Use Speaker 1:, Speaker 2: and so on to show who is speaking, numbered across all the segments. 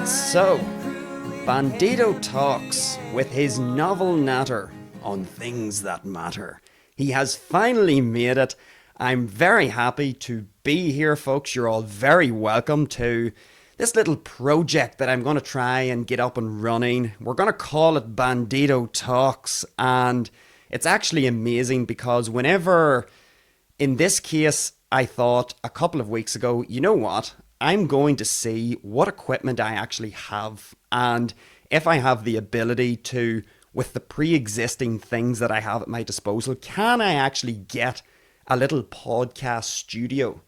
Speaker 1: So, Bandido Talks with his novel natter on things that matter. He has finally made it. I'm very happy to be here, folks. You're all very welcome to this little project that I'm going to try and get up and running. We're going to call it Bandido Talks, and it's actually amazing because whenever, in this case, I thought a couple of weeks ago, you know what? I'm going to see what equipment I actually have, and if I have the ability to, with the pre-existing things that I have at my disposal, can I actually get a little podcast studio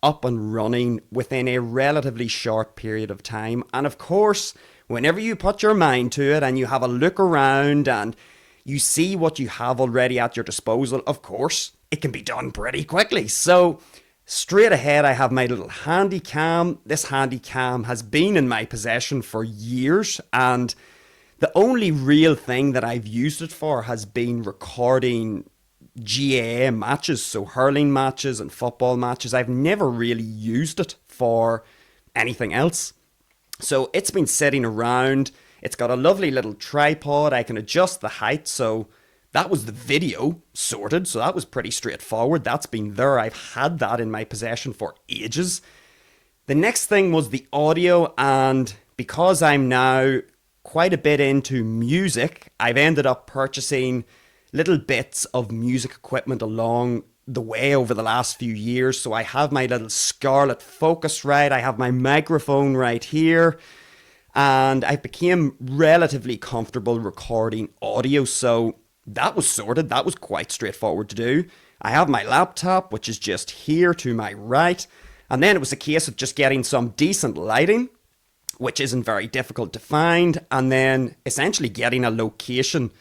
Speaker 1: up and running within a relatively short period of time? And of course, whenever you put your mind to it and you have a look around and you see what you have already at your disposal, of course, it can be done pretty quickly. So straight ahead, I have my little handy cam. This handy cam has been in my possession for years, and the only real thing that I've used it for has been recording GAA matches, so hurling matches and football matches. I've never really used it for anything else. So it's been sitting around. It's got a lovely little tripod. I can adjust the height, so that was the video sorted, so that was pretty straightforward. That's been there. I've had that in my possession for ages. The next thing was the audio, and because I'm now quite a bit into music, I've ended up purchasing little bits of music equipment along the way over the last few years. So I have my little Scarlett Focusrite, I have my microphone right here, and I became relatively comfortable recording audio, so that was sorted. That was quite straightforward to do. I have my laptop, which is just here to my right. And then it was a case of just getting some decent lighting, which isn't very difficult to find. And then essentially getting a location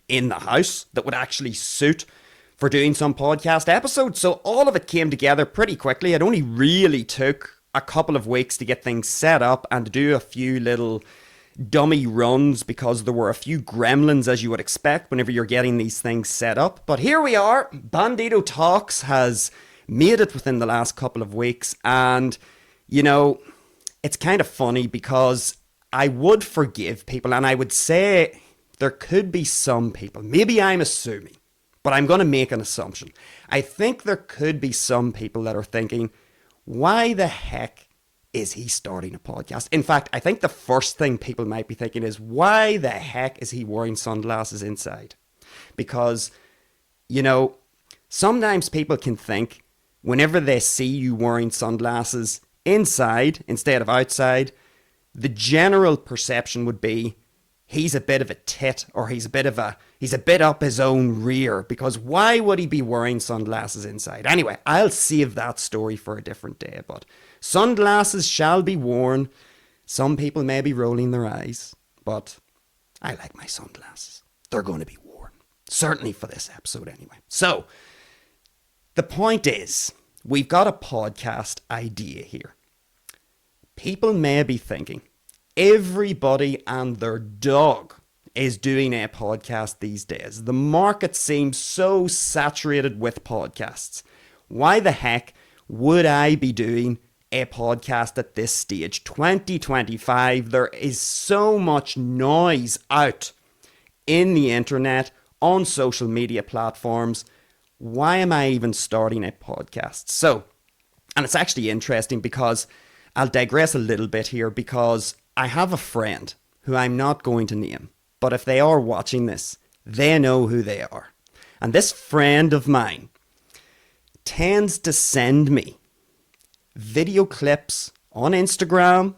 Speaker 1: in the house that would actually suit for doing some podcast episodes. So all of it came together pretty quickly. It only really took a couple of weeks to get things set up and to do a few little dummy runs because there were a few gremlins, as you would expect whenever you're getting these things set up. But here we are. Bandido Talks has made it within the last couple of weeks, and you know, it's kind of funny because I would forgive people, and I would say there could be some people, maybe I'm assuming, but I'm going to make an assumption. I think there could be some people that are thinking, why the heck is he starting a podcast? In fact, I think the first thing people might be thinking is, why the heck is he wearing sunglasses inside? Because, you know, sometimes people can think whenever they see you wearing sunglasses inside instead of outside, the general perception would be he's a bit of a tit, or he's a bit up his own rear, because why would he be wearing sunglasses inside? Anyway, I'll save that story for a different day, but sunglasses shall be worn. Some people may be rolling their eyes, but I like my sunglasses. They're going to be worn. Certainly for this episode anyway. So, the point is, we've got a podcast idea here. People may be thinking, everybody and their dog is doing a podcast these days. The market seems so saturated with podcasts. Why the heck would I be doing a podcast at this stage? 2025, there is so much noise out in the internet, on social media platforms. Why am I even starting a podcast? So, and it's actually interesting because I'll digress a little bit here, because I have a friend who I'm not going to name, but if they are watching this, they know who they are. And this friend of mine tends to send me video clips on Instagram,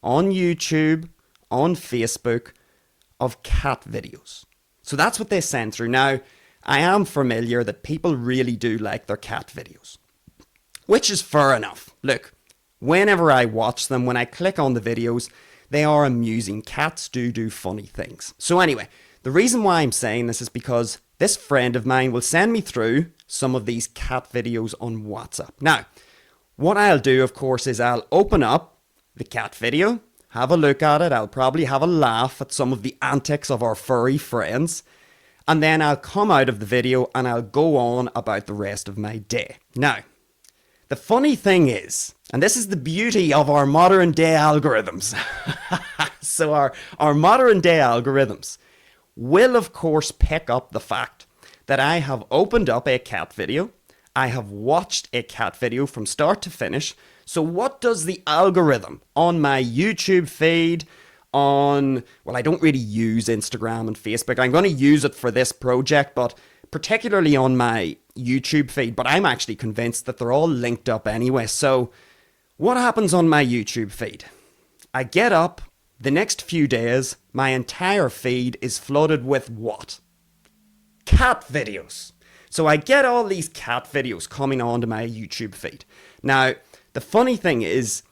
Speaker 1: on YouTube, on Facebook of cat videos. So that's what they send through. Now, I am familiar that people really do like their cat videos, which is fair enough. Look, whenever I watch them, when I click on the videos, they are amusing. Cats do funny things. So anyway, the reason why I'm saying this is because this friend of mine will send me through some of these cat videos on WhatsApp. Now, what I'll do, of course, is I'll open up the cat video, have a look at it. I'll probably have a laugh at some of the antics of our furry friends. And then I'll come out of the video and I'll go on about the rest of my day. Now, the funny thing is, And this is the beauty of our modern day algorithms. So our modern day algorithms will of course pick up the fact that I have opened up a cat video. I have watched a cat video from start to finish. So what does the algorithm on my YouTube feed, well, I don't really use Instagram and Facebook. I'm going to use it for this project, but particularly on my YouTube feed. But I'm actually convinced that they're all linked up anyway. So what happens on my YouTube feed? I get up, the next few days, my entire feed is flooded with what? Cat videos. So I get all these cat videos coming onto my YouTube feed. Now, the funny thing is,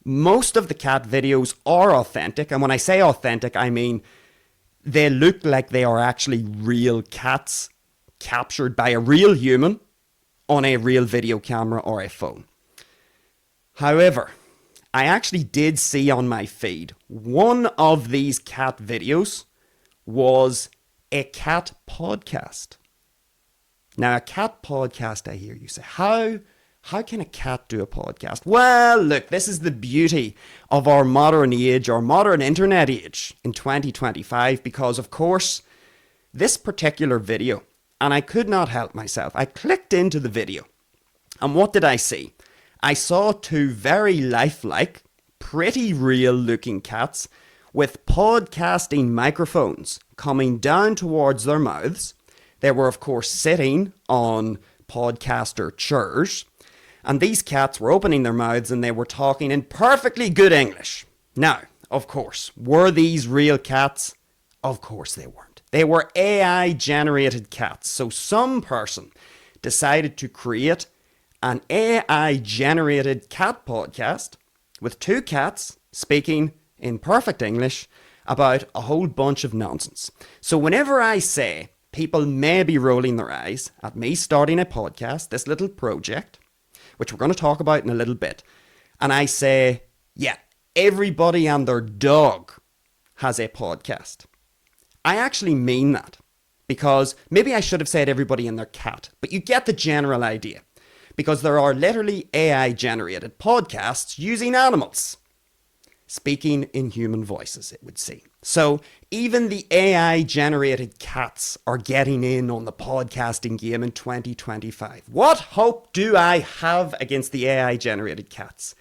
Speaker 1: most of the cat videos are authentic. And when I say authentic, I mean they look like they are actually real cats captured by a real human on a real video camera or a phone. However, I actually did see on my feed one of these cat videos was a cat podcast. Now, a cat podcast, I hear you say, how can a cat do a podcast? Well, look, this is the beauty of our modern age, our modern internet age in 2025, because of course, this particular video, and I could not help myself, I clicked into the video, and what did I see? I saw two very lifelike, pretty real looking cats with podcasting microphones coming down towards their mouths. They were, of course, sitting on podcaster chairs. And these cats were opening their mouths and they were talking in perfectly good English. Now, of course, were these real cats? Of course they weren't. They were AI-generated cats. So some person decided to create an AI-generated cat podcast with two cats speaking in perfect English about a whole bunch of nonsense. So whenever I say people may be rolling their eyes at me starting a podcast, this little project, which we're going to talk about in a little bit, and I say, yeah, everybody and their dog has a podcast, I actually mean that, because maybe I should have said everybody and their cat, but you get the general idea, because there are literally AI-generated podcasts using animals speaking in human voices, it would seem. So even the AI-generated cats are getting in on the podcasting game in 2025. What hope do I have against the AI-generated cats?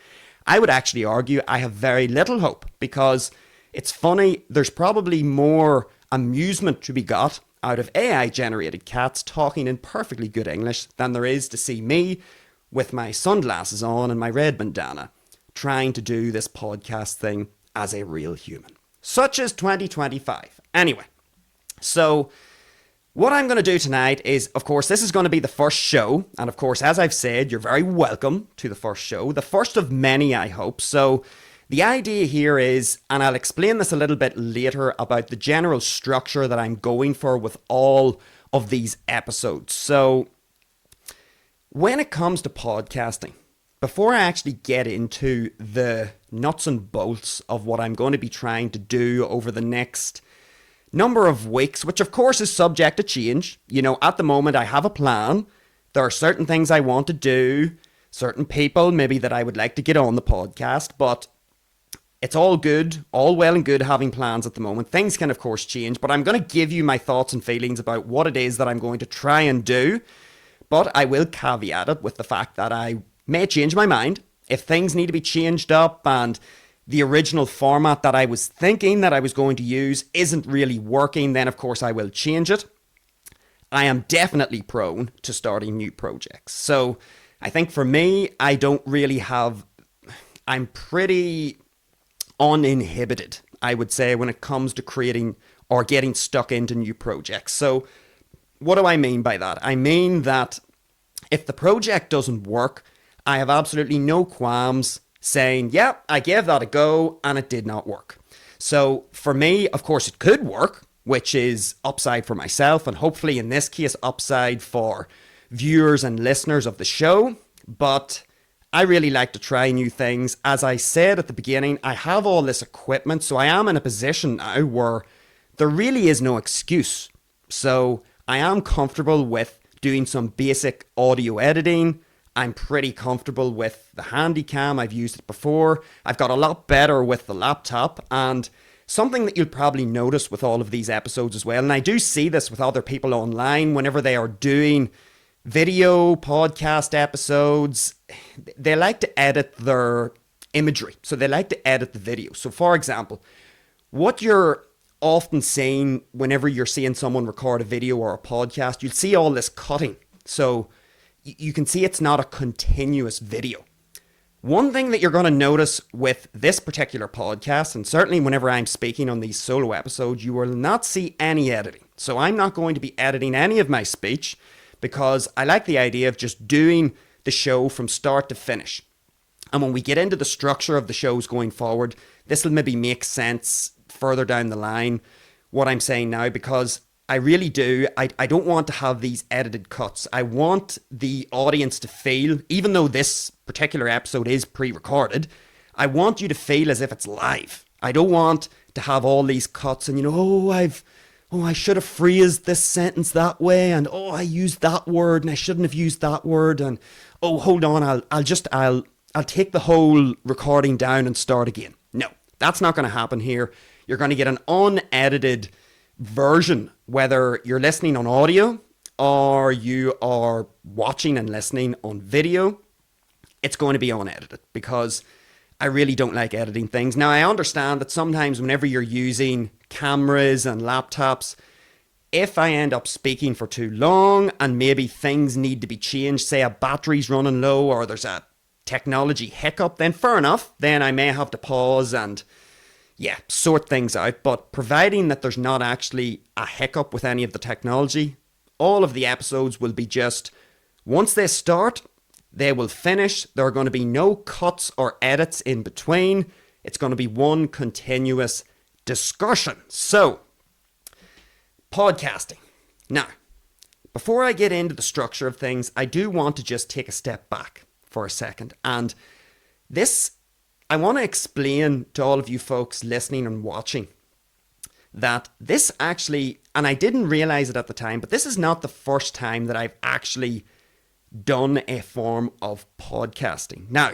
Speaker 1: I would actually argue I have very little hope, because it's funny, there's probably more amusement to be got out of AI-generated cats talking in perfectly good English than there is to see me with my sunglasses on and my red bandana trying to do this podcast thing as a real human. Such is 2025. Anyway, so what I'm going to do tonight is, of course, this is going to be the first show. And of course, as I've said, you're very welcome to the first show. The first of many, I hope. So the idea here is, and I'll explain this a little bit later about the general structure that I'm going for with all of these episodes. So when it comes to podcasting, before I actually get into the nuts and bolts of what I'm going to be trying to do over the next number of weeks, which of course is subject to change. You know, at the moment I have a plan. There are certain things I want to do, certain people maybe that I would like to get on the podcast, but it's all good, all well and good having plans at the moment. Things can of course change, but I'm going to give you my thoughts and feelings about what it is that I'm going to try and do. But I will caveat it with the fact that I may change my mind if things need to be changed up and the original format that I was thinking that I was going to use isn't really working. Then of course I will change it. I am definitely prone to starting new projects. So I think for me, I'm pretty uninhibited, I would say, when it comes to creating or getting stuck into new projects. So what do I mean by that? I mean that if the project doesn't work, I have absolutely no qualms saying, yeah, I gave that a go and it did not work. So for me, of course, it could work, which is upside for myself and hopefully in this case, upside for viewers and listeners of the show. But I really like to try new things. As I said at the beginning, I have all this equipment, so I am in a position now where there really is no excuse. So I am comfortable with doing some basic audio editing I'm pretty comfortable with the Handycam. I've used it before. I've got a lot better with the laptop, and something that you'll probably notice with all of these episodes as well, and I do see this with other people online whenever they are doing video podcast episodes, they like to edit their imagery. So they like to edit the video. So for example, what you're often seeing whenever you're seeing someone record a video or a podcast, you'll see all this cutting. So you can see it's not a continuous video. One thing that you're going to notice with this particular podcast, and certainly whenever I'm speaking on these solo episodes, you will not see any editing. So I'm not going to be editing any of my speech because I like the idea of just doing the show from start to finish. And when we get into the structure of the shows going forward, this will maybe make sense further down the line, what I'm saying now, because I really do. I don't want to have these edited cuts. I want the audience to feel, even though this particular episode is pre-recorded, I want you to feel as if it's live. I don't want to have all these cuts and, I should have phrased this sentence that way, and I used that word and I shouldn't have used that word, and hold on, I'll take the whole recording down and start again. No, that's not going to happen here. You're going to get an unedited version, whether you're listening on audio or you are watching and listening on video. It's going to be unedited because I really don't like editing things. Now, I understand that sometimes whenever you're using cameras and laptops, if I end up speaking for too long and maybe things need to be changed, say a battery's running low or there's a technology hiccup, then fair enough. Then I may have to pause and sort things out. But providing that there's not actually a hiccup with any of the technology, all of the episodes will be just, once they start, they will finish. There are going to be no cuts or edits in between. It's going to be one continuous discussion. So, podcasting. Now, before I get into the structure of things, I do want to just take a step back for a second. And this, I want to explain to all of you folks listening and watching that this actually, and I didn't realize it at the time, but this is not the first time that I've actually done a form of podcasting. Now,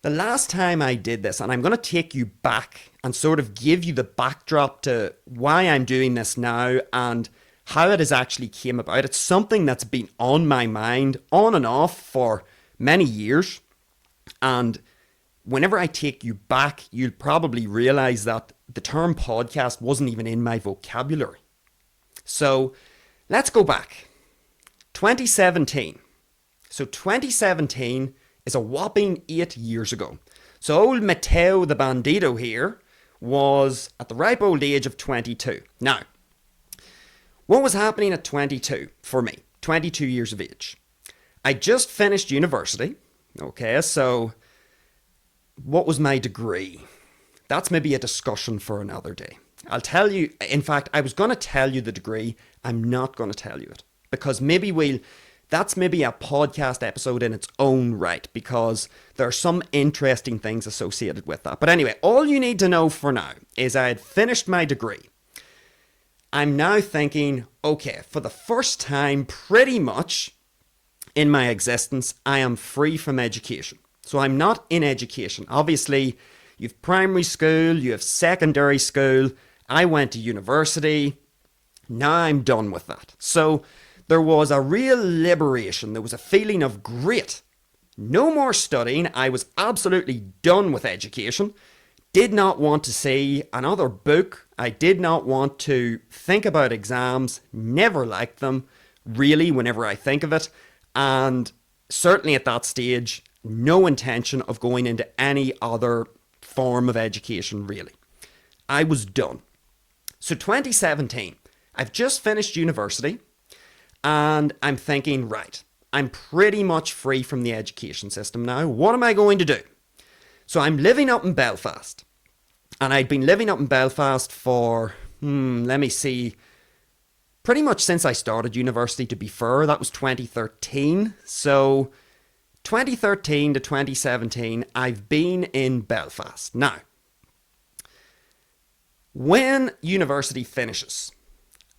Speaker 1: the last time I did this, and I'm going to take you back and sort of give you the backdrop to why I'm doing this now and how it has actually came about. It's something that's been on my mind on and off for many years. And whenever I take you back, you'll probably realize that the term podcast wasn't even in my vocabulary. So let's go back. 2017. So 2017 is a whopping 8 years ago. So old Mateo the Bandido here was at the ripe old age of 22. Now, what was happening at 22 for me? 22 years of age. I just finished university. Okay, so what was my degree? That's maybe a discussion for another day. I'll tell you, in fact, I was going to tell you the degree. I'm not going to tell you it because that's maybe a podcast episode in its own right because there are some interesting things associated with that. But anyway, all you need to know for now is I had finished my degree. I'm now thinking, okay, for the first time pretty much in my existence, I am free from education. So I'm not in education. Obviously, you have primary school, you have secondary school. I went to university. Now I'm done with that. So there was a real liberation. There was a feeling of great. No more studying. I was absolutely done with education. Did not want to see another book. I did not want to think about exams. Never liked them, really, whenever I think of it. And certainly at that stage, no intention of going into any other form of education, really. I was done. So 2017, I've just finished university. And I'm thinking, right, I'm pretty much free from the education system now. What am I going to do? So I'm living up in Belfast. And I'd been living up in Belfast for, pretty much since I started university, to be fair. That was 2013. So 2013 to 2017, I've been in Belfast. Now, when university finishes,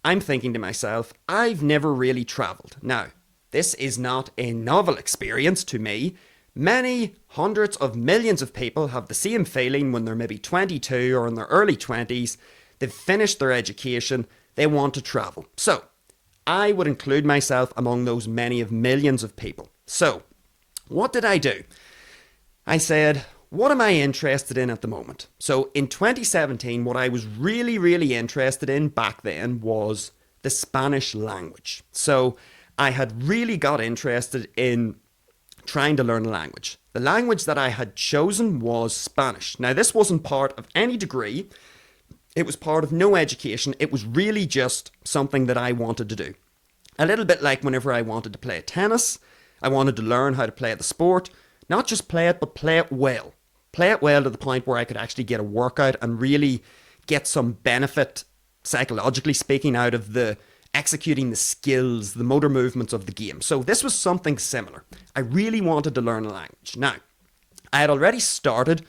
Speaker 1: I'm thinking to myself, I've never really travelled. Now, This is not a novel experience to me. Many hundreds of millions of people have the same feeling when they're maybe 22 or in their early 20s. They've finished their education, they want to travel. So, I would include myself among those many of millions of people. So, what did I do? I said, what am I interested in at the moment? So, in 2017, what I was really interested in back then was the Spanish language. So, I had really got interested in trying to learn a language. The language that I had chosen was Spanish. Now, this wasn't part of any degree. It was part of no education. It was really just something that I wanted to do. A little bit like whenever I wanted to play tennis, I wanted to learn how to play the sport. Not just play it, but play it well. Play it well to the point where I could actually get a workout and really get some benefit, psychologically speaking, out of the executing the skills, the motor movements of the game. So this was something similar. I really wanted to learn a language. Now, I had already started,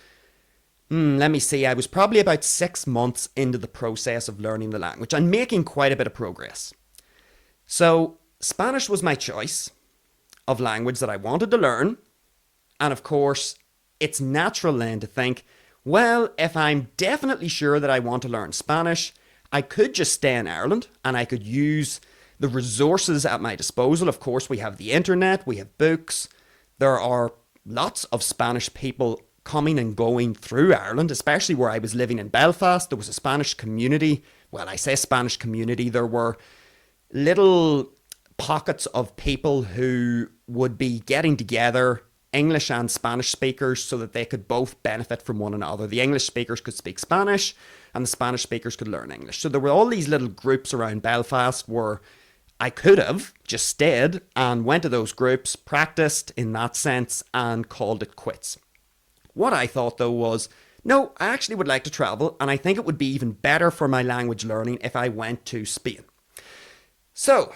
Speaker 1: let me see, I was probably about 6 months into the process of learning the language and making quite a bit of progress. So Spanish was my choice of language that I wanted to learn. And of course, it's natural then to think, well, if I'm definitely sure that I want to learn Spanish, I could just stay in Ireland and I could use the resources at my disposal. Of course, we have the internet, we have books. There are lots of Spanish people coming and going through Ireland, especially where I was living in Belfast. There was a Spanish community. Well, I say Spanish community. There were little pockets of people who would be getting together, English and Spanish speakers, so that they could both benefit from one another. The English speakers could speak Spanish and the Spanish speakers could learn English. So there were all these little groups around Belfast where I could have just stayed and went to those groups, practiced in that sense, and called it quits. What I thought though was, no, I actually would like to travel, and I think it would be even better for my language learning if I went to Spain. So,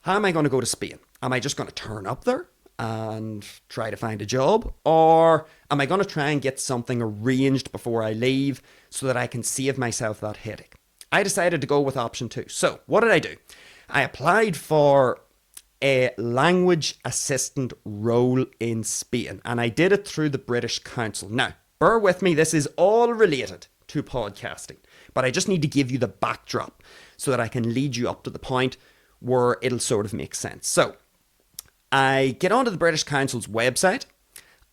Speaker 1: how am I going to go to Spain? Am I just going to turn up there and try to find a job? Or am I going to try and get something arranged before I leave so that I can save myself that headache? I decided to go with option 2. So, what did I do? I applied for a language assistant role in Spain, and I did it through the British Council. Now, bear with me, this is all related to podcasting, but I just need to give you the backdrop so that I can lead you up to the point where it'll sort of make sense. So, I get onto the British Council's website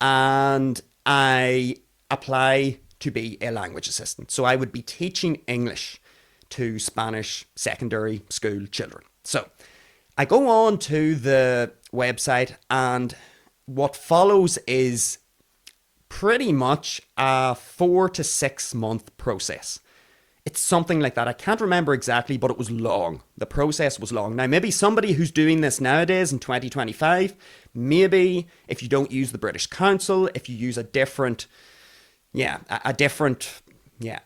Speaker 1: and I apply to be a language assistant. So I would be teaching English to Spanish secondary school children. So I go on to the website, and what follows is pretty much a 4 to 6 month process. It's something like that. I can't remember exactly, but it was long. The process was long. Now, maybe somebody who's doing this nowadays in 2025, maybe if you don't use the British Council, if you use a different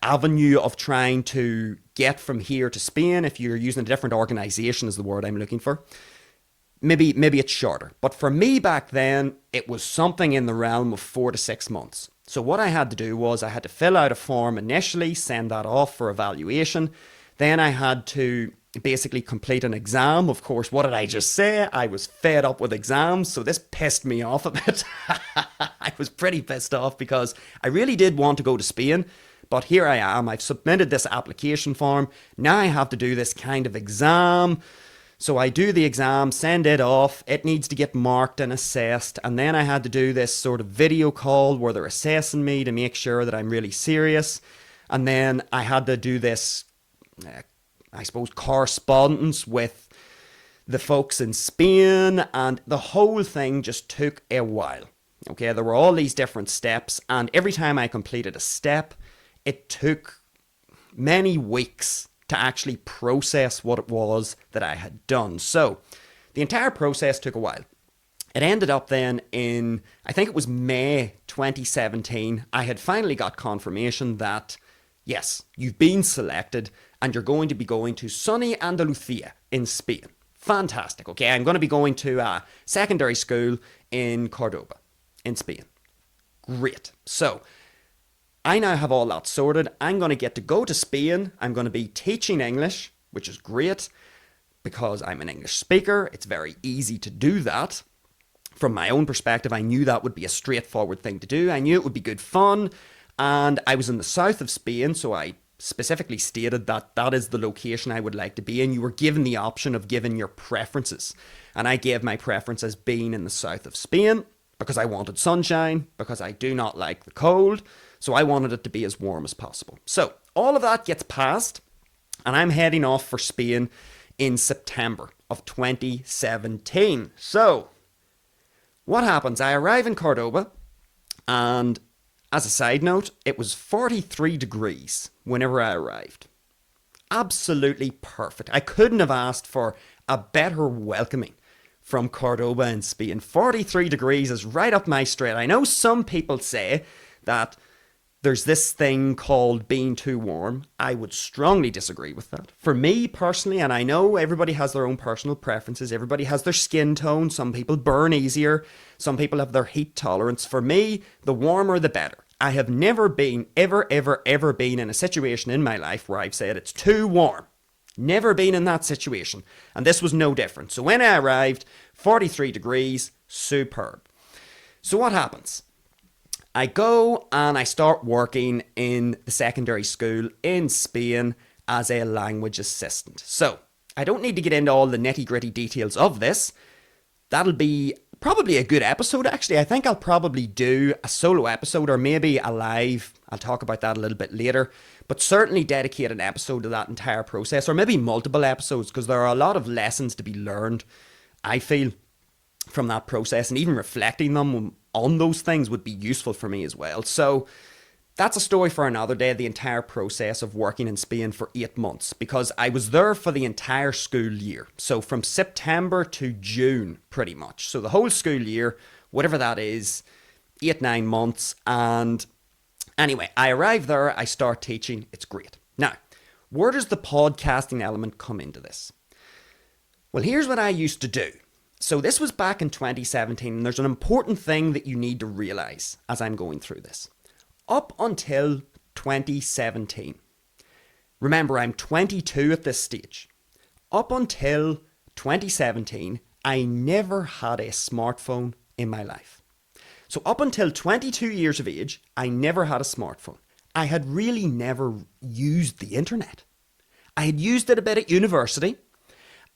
Speaker 1: avenue of trying to get from here to Spain, if you're using a different organization is the word I'm looking for, maybe it's shorter. But for me back then, it was something in the realm of 4 to 6 months. So what I had to do was I had to fill out a form initially, send that off for evaluation. Then I had to basically complete an exam. Of course, what did I just say? I was fed up with exams, so this pissed me off a bit. I was pretty pissed off because I really did want to go to Spain, but here I am. I've submitted this application form. Now I have to do this kind of exam. So I do the exam, send it off, it needs to get marked and assessed, and then I had to do this sort of video call where they're assessing me to make sure that I'm really serious, and then I had to do this, correspondence with the folks in Spain, and the whole thing just took a while. Okay, there were all these different steps, and every time I completed a step, it took many weeks to actually process what it was that I had done. So the entire process took a while. It ended up then in, I think it was May 2017, I had finally got confirmation that, yes, you've been selected and you're going to be going to sunny Andalusia in Spain. Fantastic, okay? I'm going to be going to a secondary school in Cordoba, in Spain. Great. So I now have all that sorted. I'm going to get to go to Spain. I'm going to be teaching English, which is great. because I'm an English speaker. It's very easy to do that. From my own perspective, I knew that would be a straightforward thing to do. I knew it would be good fun. And I was in the south of Spain, so I specifically stated that that is the location I would like to be in. You were given the option of giving your preferences. And I gave my preference as being in the south of Spain because I wanted sunshine, because I do not like the cold. So I wanted it to be as warm as possible. So all of that gets passed, and I'm heading off for Spain in September of 2017. So what happens? I arrive in Cordoba, and as a side note, it was 43 degrees whenever I arrived. Absolutely perfect. I couldn't have asked for a better welcoming from Cordoba in Spain. 43 degrees is right up my street. I know some people say that there's this thing called being too warm. I would strongly disagree with that. For me personally, and I know everybody has their own personal preferences, everybody has their skin tone, some people burn easier, some people have their heat tolerance. For me, the warmer the better. I have never been, ever been in a situation in my life where I've said it's too warm. Never been in that situation. And this was no different. So when I arrived, 43 degrees, superb. So what happens? I go and I start working in the secondary school in Spain as a language assistant. So I don't need to get into all the nitty gritty details of this. That'll be probably a good episode, actually. I think I'll probably do a solo episode or maybe a live. I'll talk about that a little bit later. But certainly dedicate an episode to that entire process, or maybe multiple episodes, because there are a lot of lessons to be learned, I feel, from that process, and even reflecting them on those things would be useful for me as well. So that's a story for another day, the entire process of working in Spain for 8 months, because I was there for the entire school year. So from September to June, pretty much. So the whole school year, whatever that is, 8-9 months. And anyway, I arrive there, I start teaching, it's great. Now, where does the podcasting element come into this? Well, here's what I used to do. So this was back in 2017, and there's an important thing that you need to realise as I'm going through this. Up until 2017, remember I'm 22 at this stage. Up until 2017, I never had a smartphone in my life. So up until 22 years of age, I never had a smartphone. I had really never used the internet. I had used it a bit at university.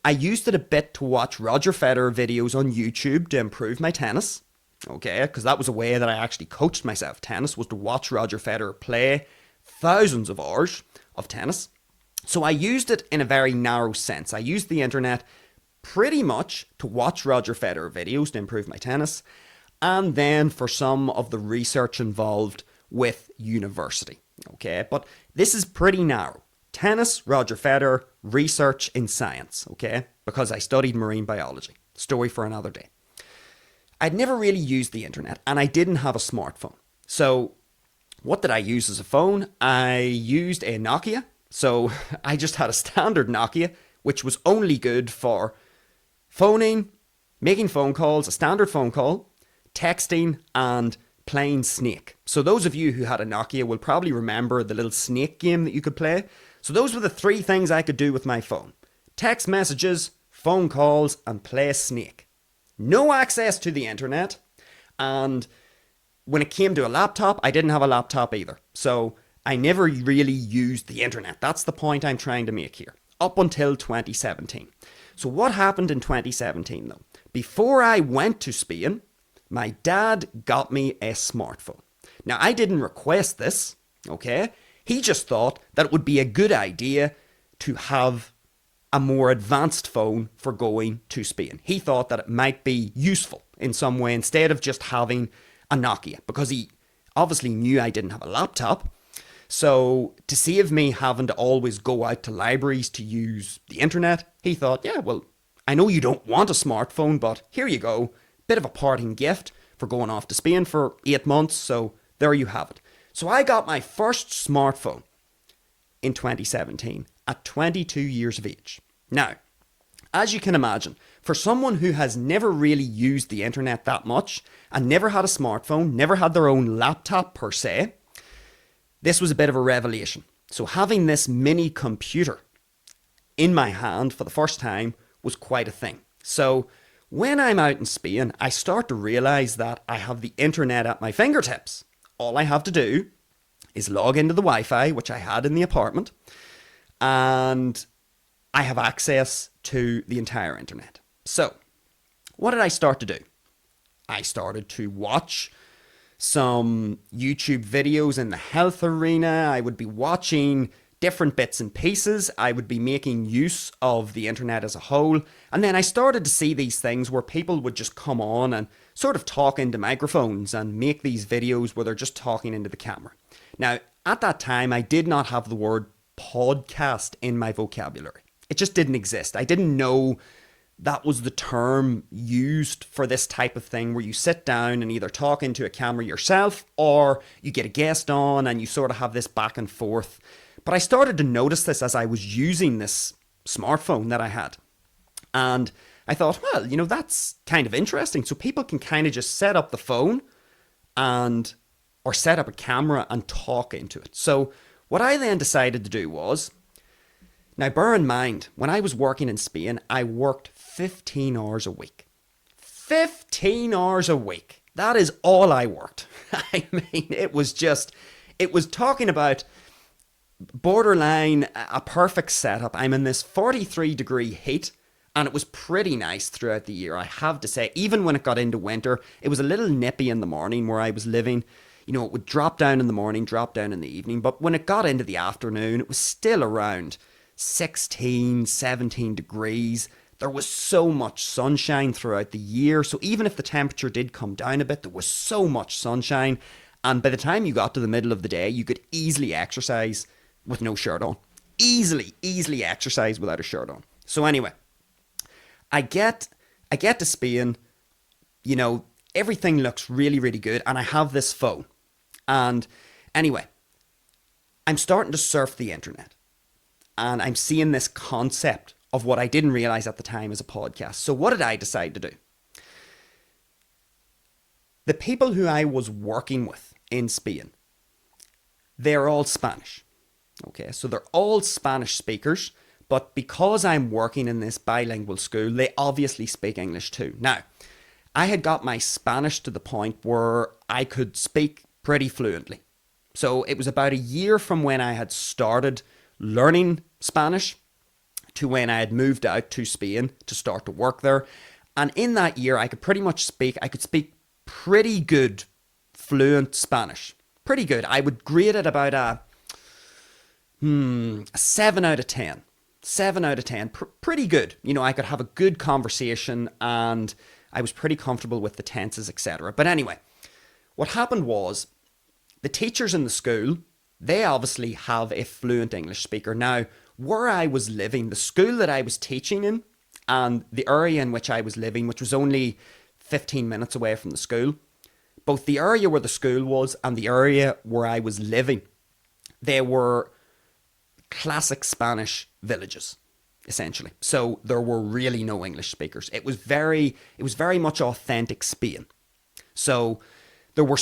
Speaker 1: I used it a bit to watch Roger Federer videos on YouTube to improve my tennis. Okay, because that was a way that I actually coached myself. Tennis was to watch Roger Federer play thousands of hours of tennis. So I used it in a very narrow sense. I used the internet pretty much to watch Roger Federer videos to improve my tennis, and then for some of the research involved with university. Okay, but this is pretty narrow. Tennis, Roger Federer, research in science, okay? Because I studied marine biology. Story for another day. I'd never really used the internet, and I didn't have a smartphone. So what did I use as a phone? I used a Nokia. So I just had a standard Nokia, which was only good for phoning, making phone calls, a standard phone call, texting, and playing Snake. So those of you who had a Nokia will probably remember the little Snake game that you could play. So those were the three things I could do with my phone. Text messages, phone calls, and play Snake. No access to the internet. And when it came to a laptop, I didn't have a laptop either. So I never really used the internet. That's the point I'm trying to make here. Up until 2017. So what happened in 2017 though? Before I went to Spain, my dad got me a smartphone. Now I didn't request this, okay? He just thought that it would be a good idea to have a more advanced phone for going to Spain. He thought that it might be useful in some way instead of just having a Nokia, because he obviously knew I didn't have a laptop. So to save me having to always go out to libraries to use the internet, he thought, yeah, well, I know you don't want a smartphone, but here you go. Bit of a parting gift for going off to Spain for 8 months. So there you have it. So I got my first smartphone in 2017 at 22 years of age. Now, as you can imagine, for someone who has never really used the internet that much and never had a smartphone, never had their own laptop per se, this was a bit of a revelation. So having this mini computer in my hand for the first time was quite a thing. So when I'm out in Spain, I start to realize that I have the internet at my fingertips. All I have to do is log into the Wi-Fi, which I had in the apartment, and I have access to the entire internet. So what did I start to do? I started to watch some YouTube videos in the health arena. I would be watching different bits and pieces. I would be making use of the internet as a whole. And then I started to see these things where people would just come on and sort of talk into microphones and make these videos where they're just talking into the camera. Now, at that time, I did not have the word podcast in my vocabulary. It just didn't exist. I didn't know that was the term used for this type of thing where you sit down and either talk into a camera yourself or you get a guest on and you sort of have this back and forth. But I started to notice this as I was using this smartphone that I had. And I thought, well, that's kind of interesting. So people can kind of just set up the phone or set up a camera and talk into it. So what I then decided to do was, now bear in mind, when I was working in Spain, I worked 15 hours a week. 15 hours a week. That is all I worked. I mean, it was talking about borderline a perfect setup. I'm in this 43-degree heat, and it was pretty nice throughout the year, I have to say. Even when it got into winter, it was a little nippy in the morning where I was living. It would drop down in the morning, drop down in the evening. But when it got into the afternoon, it was still around 16, 17 degrees. There was so much sunshine throughout the year. So even if the temperature did come down a bit, there was so much sunshine. And by the time you got to the middle of the day, you could easily exercise with no shirt on. Easily exercise without a shirt on. So anyway, I get to Spain, everything looks really, really good. And I have this phone. And anyway, I'm starting to surf the internet. And I'm seeing this concept of what I didn't realize at the time as a podcast. So what did I decide to do? The people who I was working with in Spain, they're all Spanish. Okay, so they're all Spanish speakers, but because I'm working in this bilingual school, they obviously speak English too. Now, I had got my Spanish to the point where I could speak pretty fluently. So it was about a year from when I had started learning Spanish to when I had moved out to Spain to start to work there. And in that year, I could speak pretty good, fluent Spanish. Pretty good. I would grade it about a 7 out of 10. 7 out of 10. Pretty good. I could have a good conversation and I was pretty comfortable with the tenses, etc. But anyway, what happened was the teachers in the school, they obviously have a fluent English speaker. Now, where I was living, the school that I was teaching in, and the area in which I was living, which was only 15 minutes away from the school, both the area where the school was and the area where I was living, they were classic Spanish villages, essentially. So there were really no English speakers. It was very much authentic Spain. So there were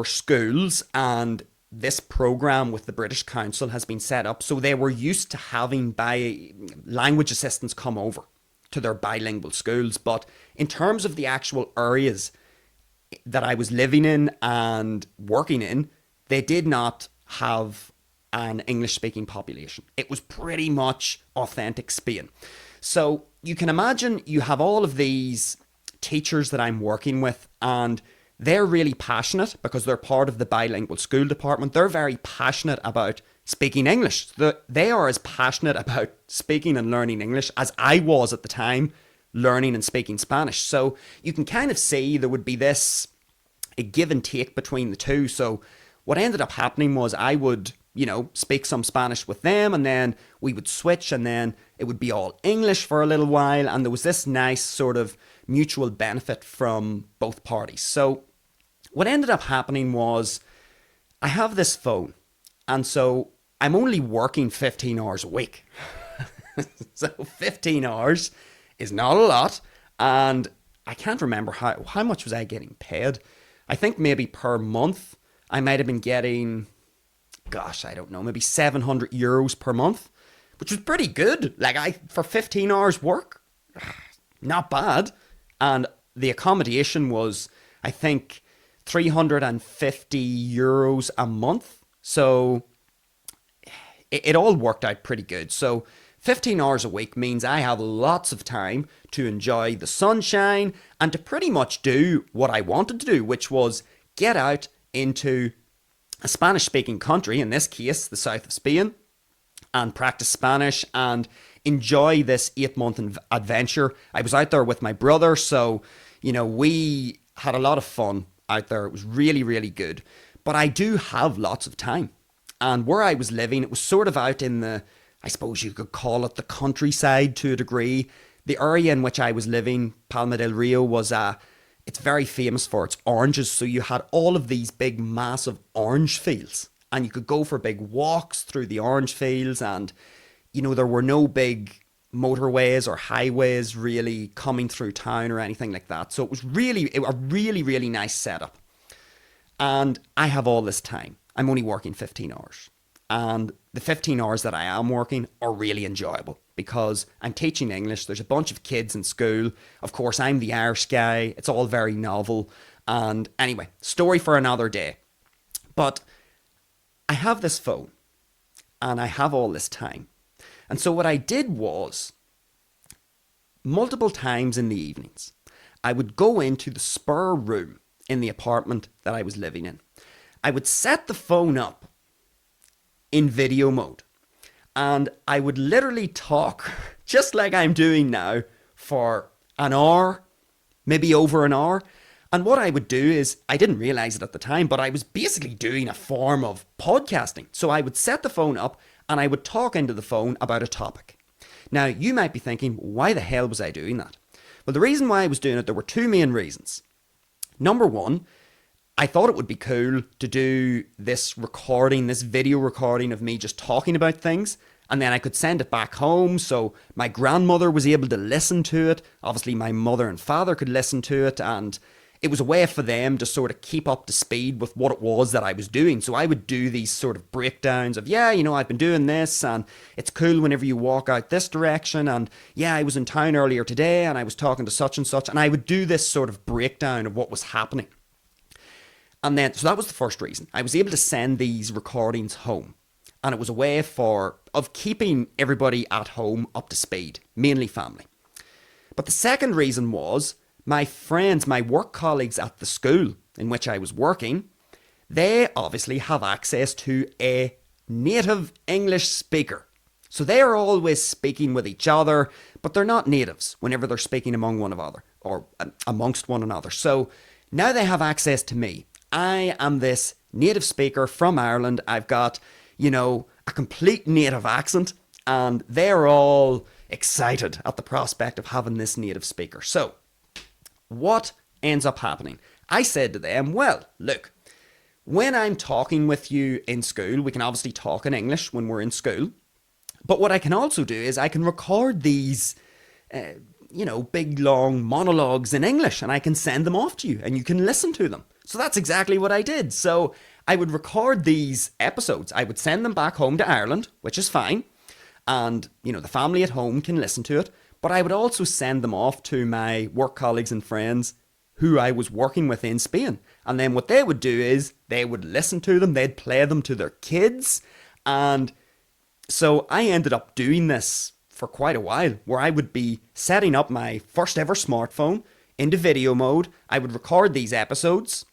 Speaker 1: schools, and this program with the British Council has been set up. So they were used to having language assistants come over to their bilingual schools. But in terms of the actual areas that I was living in and working in, they did not have an English-speaking population. It was pretty much authentic Spain. So you can imagine you have all of these teachers that I'm working with, and they're really passionate because they're part of the bilingual school department. They're very passionate about speaking English. They are as passionate about speaking and learning English as I was at the time learning and speaking Spanish. So you can kind of see there would be a give and take between the two. So what ended up happening was I would, speak some Spanish with them, and then we would switch, and then it would be all English for a little while. And there was this nice sort of mutual benefit from both parties. So what ended up happening was I have this phone, and so I'm only working 15 hours a week. So 15 hours is not a lot, and I can't remember how much was I getting paid. I think maybe per month I might have been getting, I don't know, maybe 700 euros per month. which was pretty good. For 15 hours work, not bad. And the accommodation was, I think, €350 a month. So it all worked out pretty good. So 15 hours a week means I have lots of time to enjoy the sunshine and to pretty much do what I wanted to do, which was get out into a Spanish speaking country, in this case, the south of Spain, and practice Spanish and enjoy this 8-month adventure. I was out there with my brother, so, we had a lot of fun out there. It was really, really good. But I do have lots of time. And where I was living, it was sort of out in I suppose you could call it the countryside to a degree. The area in which I was living, Palma del Rio, it's very famous for its oranges. So you had all of these big, massive orange fields. And you could go for big walks through the orange fields. And, there were no big motorways or highways really coming through town or anything like that. So it was really a really, really nice setup. And I have all this time. I'm only working 15 hours. And the 15 hours that I am working are really enjoyable because I'm teaching English. There's a bunch of kids in school. Of course, I'm the Irish guy. It's all very novel. And anyway, story for another day. But I have this phone and I have all this time. And so what I did was, multiple times in the evenings, I would go into the spare room in the apartment that I was living in. I would set the phone up in video mode and I would literally talk just like I'm doing now for an hour, maybe over an hour. And what I would do is, I didn't realize it at the time, but I was basically doing a form of podcasting. So I would set the phone up and I would talk into the phone about a topic. Now, you might be thinking, why the hell was I doing that? Well, the reason why I was doing it, there were two main reasons. Number one, I thought it would be cool to do this video recording of me just talking about things, and then I could send it back home so my grandmother was able to listen to it. Obviously, my mother and father could listen to it, and it was a way for them to sort of keep up to speed with what it was that I was doing. So I would do these sort of breakdowns of, I've been doing this, and it's cool whenever you walk out this direction, and I was in town earlier today, and I was talking to such and such, and I would do this sort of breakdown of what was happening. And then, so that was the first reason. I was able to send these recordings home. And it was a way of keeping everybody at home up to speed, mainly family. But the second reason was my friends, my work colleagues at the school in which I was working, they obviously have access to a native English speaker. So they are always speaking with each other, but they're not natives whenever they're speaking among one another or amongst one another. So now they have access to me. I am this native speaker from Ireland. I've got, a complete native accent, and they're all excited at the prospect of having this native speaker. So, what ends up happening? I said to them, well, look, when I'm talking with you in school, we can obviously talk in English when we're in school, but what I can also do is I can record these big long monologues in English, and I can send them off to you and you can listen to them. So that's exactly what I did. So I would record these episodes. I would send them back home to Ireland, which is fine. And, the family at home can listen to it. But I would also send them off to my work colleagues and friends who I was working with in Spain. And then what they would do is they would listen to them. They'd play them to their kids. And so I ended up doing this for quite a while, where I would be setting up my first ever smartphone into video mode. I would record these episodes.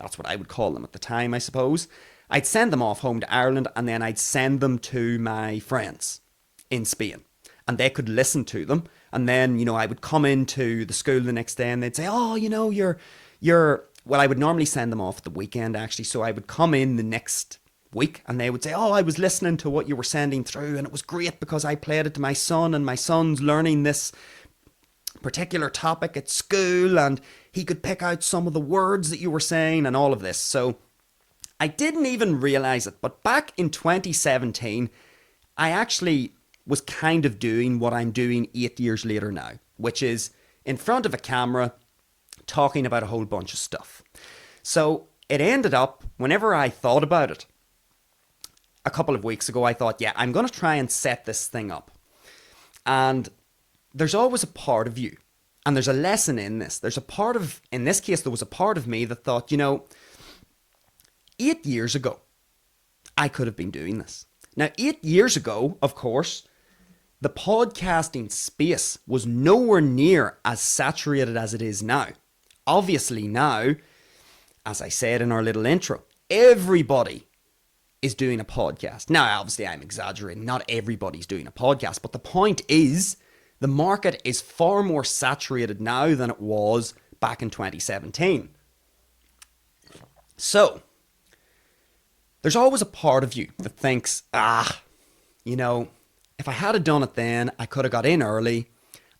Speaker 1: That's what I would call them at the time, I suppose. I'd send them off home to Ireland, and then I'd send them to my friends in Spain. And they could listen to them. And then, I would come into the school the next day and they'd say, well, I would normally send them off at the weekend, actually. So I would come in the next week and they would say, I was listening to what you were sending through, and it was great because I played it to my son, and my son's learning this particular topic at school, and he could pick out some of the words that you were saying and all of this. So I didn't even realize it, but back in 2017, I actually was kind of doing what I'm doing 8 years later now, which is in front of a camera talking about a whole bunch of stuff. So it ended up, whenever I thought about it, a couple of weeks ago, I thought, yeah, I'm going to try and set this thing up. And there's always a part of you, and there's a lesson in this. In this case, there was a part of me that thought, 8 years ago, I could have been doing this. Now, 8 years ago, of course, the podcasting space was nowhere near as saturated as it is now. Obviously now, as I said in our little intro, everybody is doing a podcast. Now, obviously, I'm exaggerating. Not everybody's doing a podcast. But the point is, the market is far more saturated now than it was back in 2017. So, there's always a part of you that thinks, if I had done it then, I could have got in early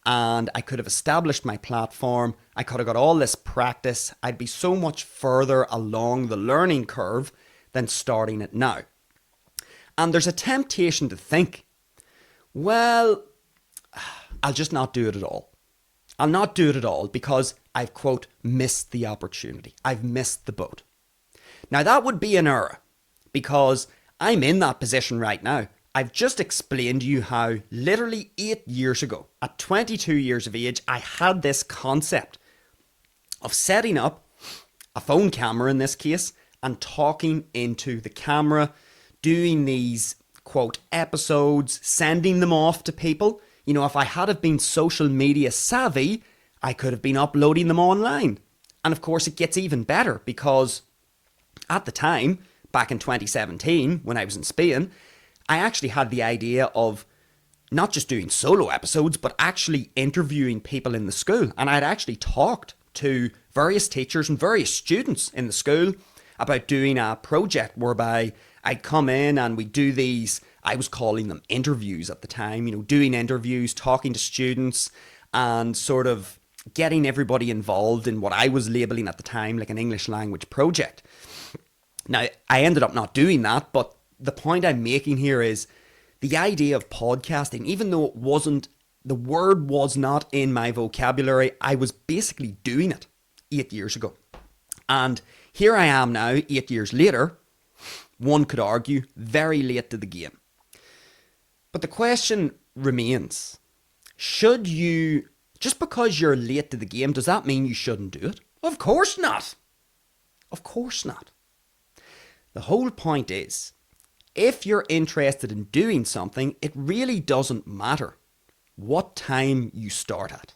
Speaker 1: and I could have established my platform. I could have got all this practice. I'd be so much further along the learning curve than starting it now. And there's a temptation to think, well, I'll just not do it at all. I'll not do it at all because I've, quote, missed the opportunity. I've missed the boat. Now that would be an error because I'm in that position right now. I've just explained to you how literally 8 years ago, at 22 years of age, I had this concept of setting up a phone camera in this case and talking into the camera, doing these, quote, episodes, sending them off to people. If I had have been social media savvy, I could have been uploading them online. And of course, it gets even better because at the time, back in 2017, when I was in Spain, I actually had the idea of not just doing solo episodes, but actually interviewing people in the school. And I'd actually talked to various teachers and various students in the school about doing a project whereby I'd come in and we'd do these, I was calling them interviews at the time, doing interviews, talking to students and sort of getting everybody involved in what I was labeling at the time like an English language project. Now, I ended up not doing that, but the point I'm making here is the idea of podcasting, even though the word was not in my vocabulary, I was basically doing it 8 years ago. And here I am now, 8 years later, one could argue, very late to the game. But the question remains, just because you're late to the game, does that mean you shouldn't do it? Of course not. Of course not. The whole point is, if you're interested in doing something, it really doesn't matter what time you start at.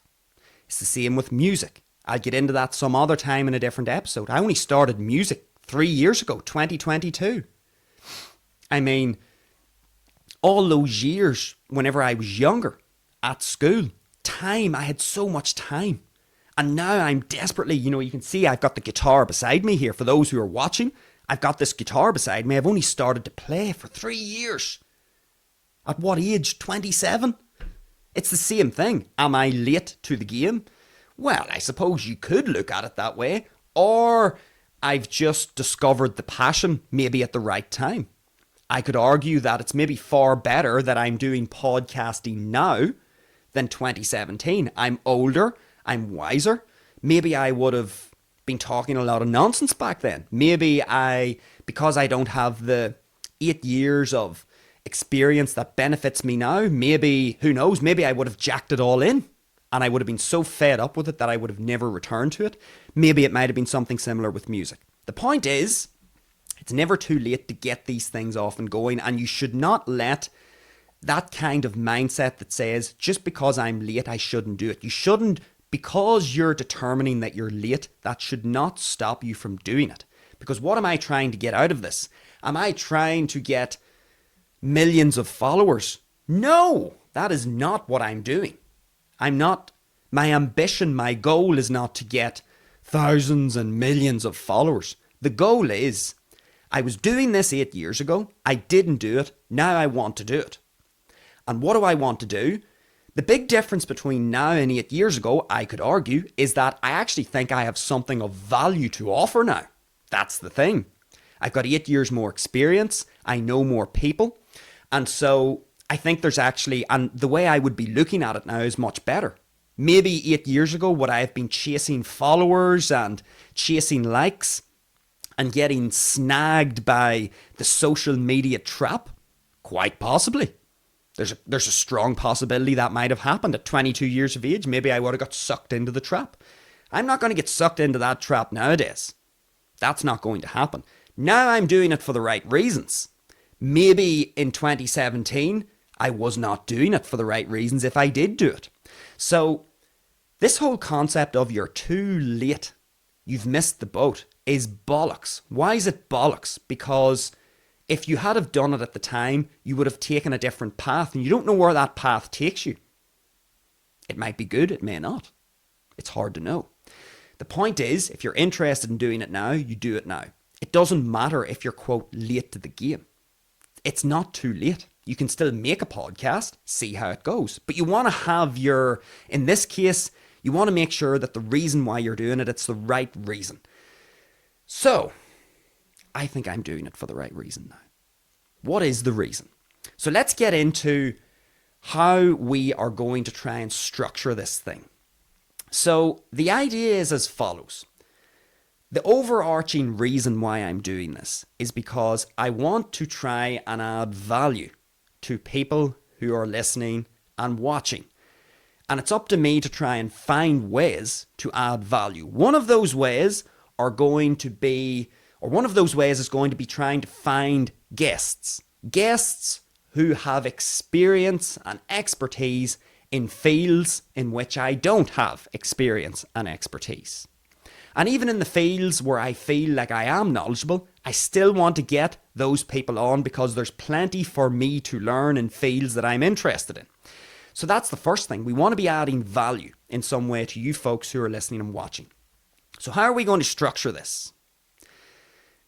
Speaker 1: It's the same with music. I'll get into that some other time in a different episode. I only started music 3 years ago, 2022. I mean, all those years, whenever I was younger, at school, I had so much time. And now I'm desperately, you can see I've got the guitar beside me here. For those who are watching, I've got this guitar beside me. I've only started to play for 3 years. At what age? 27? It's the same thing. Am I late to the game? Well, I suppose you could look at it that way. Or I've just discovered the passion maybe at the right time. I could argue that it's maybe far better that I'm doing podcasting now than 2017. I'm older. I'm wiser. Maybe I would have been talking a lot of nonsense back then. Maybe because I don't have the 8 years of experience that benefits me now, maybe, who knows, maybe I would have jacked it all in and I would have been so fed up with it that I would have never returned to it. Maybe it might have been something similar with music. The point is, it's never too late to get these things off and going, and you should not let that kind of mindset that says, just because I'm late, I shouldn't do it. You shouldn't, because you're determining that you're late, that should not stop you from doing it. Because what am I trying to get out of this? Am I trying to get millions of followers? No, that is not what I'm doing. My ambition, my goal is not to get thousands and millions of followers. The goal is, I was doing this 8 years ago, I didn't do it, now I want to do it. And what do I want to do? The big difference between now and 8 years ago, I could argue, is that I actually think I have something of value to offer now. That's the thing. I've got 8 years more experience, I know more people, and so I think there's actually, and the way I would be looking at it now is much better. Maybe 8 years ago, would I have been chasing followers and chasing likes? and getting snagged by the social media trap? Quite possibly. There's a strong possibility that might have happened at 22 years of age. Maybe I would have got sucked into the trap. I'm not going to get sucked into that trap nowadays. That's not going to happen. Now I'm doing it for the right reasons. Maybe in 2017, I was not doing it for the right reasons if I did do it. So this whole concept of you're too late, you've missed the boat, is bollocks. Why is it bollocks? Because if you had have done it at the time, you would have taken a different path, and you don't know where that path takes you. It might be good, it may not. It's hard to know. The point is, if you're interested in doing it now, you do it now. It doesn't matter if you're, quote, late to the game. It's not too late. You can still make a podcast, see how it goes. But you want to have in this case, you want to make sure that the reason why you're doing it, it's the right reason. So, I think I'm doing it for the right reason now. What is the reason? So let's get into how we are going to try and structure this thing. So the idea is as follows. The overarching reason why I'm doing this is because I want to try and add value to people who are listening and watching. And it's up to me to try and find ways to add value. One of those ways is going to be trying to find guests. Guests who have experience and expertise in fields in which I don't have experience and expertise. And even in the fields where I feel like I am knowledgeable, I still want to get those people on because there's plenty for me to learn in fields that I'm interested in. So that's the first thing. We want to be adding value in some way to you folks who are listening and watching. So how are we going to structure this?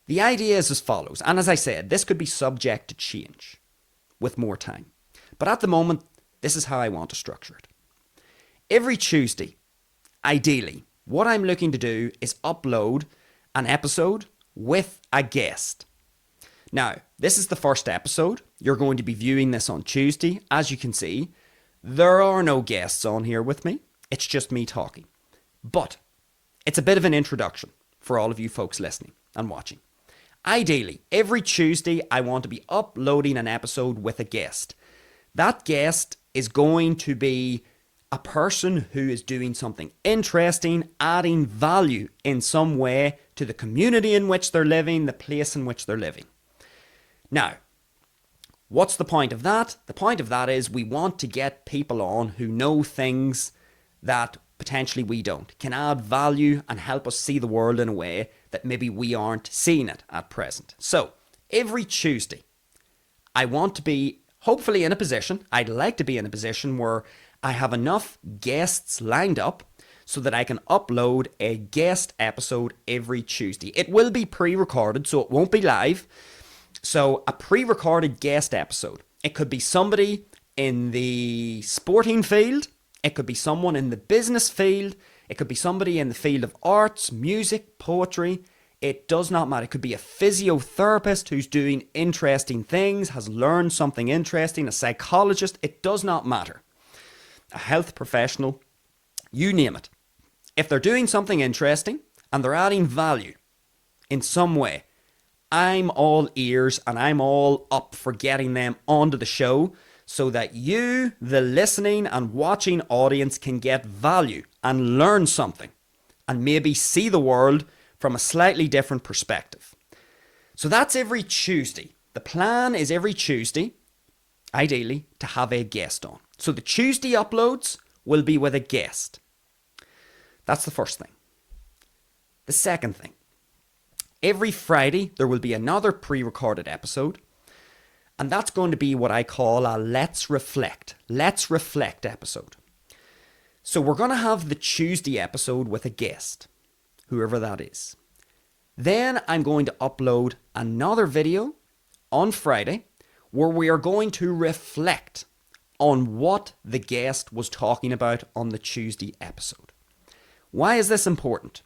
Speaker 1: The idea is as follows. And as I said, this could be subject to change with more time. But at the moment, this is how I want to structure it. Every Tuesday, ideally, what I'm looking to do is upload an episode with a guest. Now, this is the first episode. You're going to be viewing this on Tuesday. As you can see, there are no guests on here with me. It's just me talking. But it's a bit of an introduction for all of you folks listening and watching. Ideally, every Tuesday, I want to be uploading an episode with a guest. That guest is going to be a person who is doing something interesting, adding value in some way to the community in which they're living, the place in which they're living. Now, what's the point of that? The point of that is we want to get people on who know things that potentially we don't, can add value and help us see the world in a way that maybe we aren't seeing it at present. So, every Tuesday, I want to be hopefully in a position, I'd like to be in a position where I have enough guests lined up so that I can upload a guest episode every Tuesday. It will be pre-recorded, so it won't be live. So a pre-recorded guest episode. It could be somebody in the sporting field. It could be someone in the business field. It could be somebody in the field of arts, music, poetry. It does not matter. It could be a physiotherapist who's doing interesting things, has learned something interesting, a psychologist. It does not matter. A health professional, you name it. If they're doing something interesting and they're adding value in some way, I'm all ears and I'm all up for getting them onto the show so that you, the listening and watching audience, can get value and learn something and maybe see the world from a slightly different perspective. So that's every Tuesday. The plan is every Tuesday, ideally, to have a guest on. So the Tuesday uploads will be with a guest. That's the first thing. The second thing. Every Friday, there will be another pre-recorded episode. And that's going to be what I call a Let's Reflect episode. So we're going to have the Tuesday episode with a guest, whoever that is. Then I'm going to upload another video on Friday where we are going to reflect on what the guest was talking about on the Tuesday episode. Why is this important?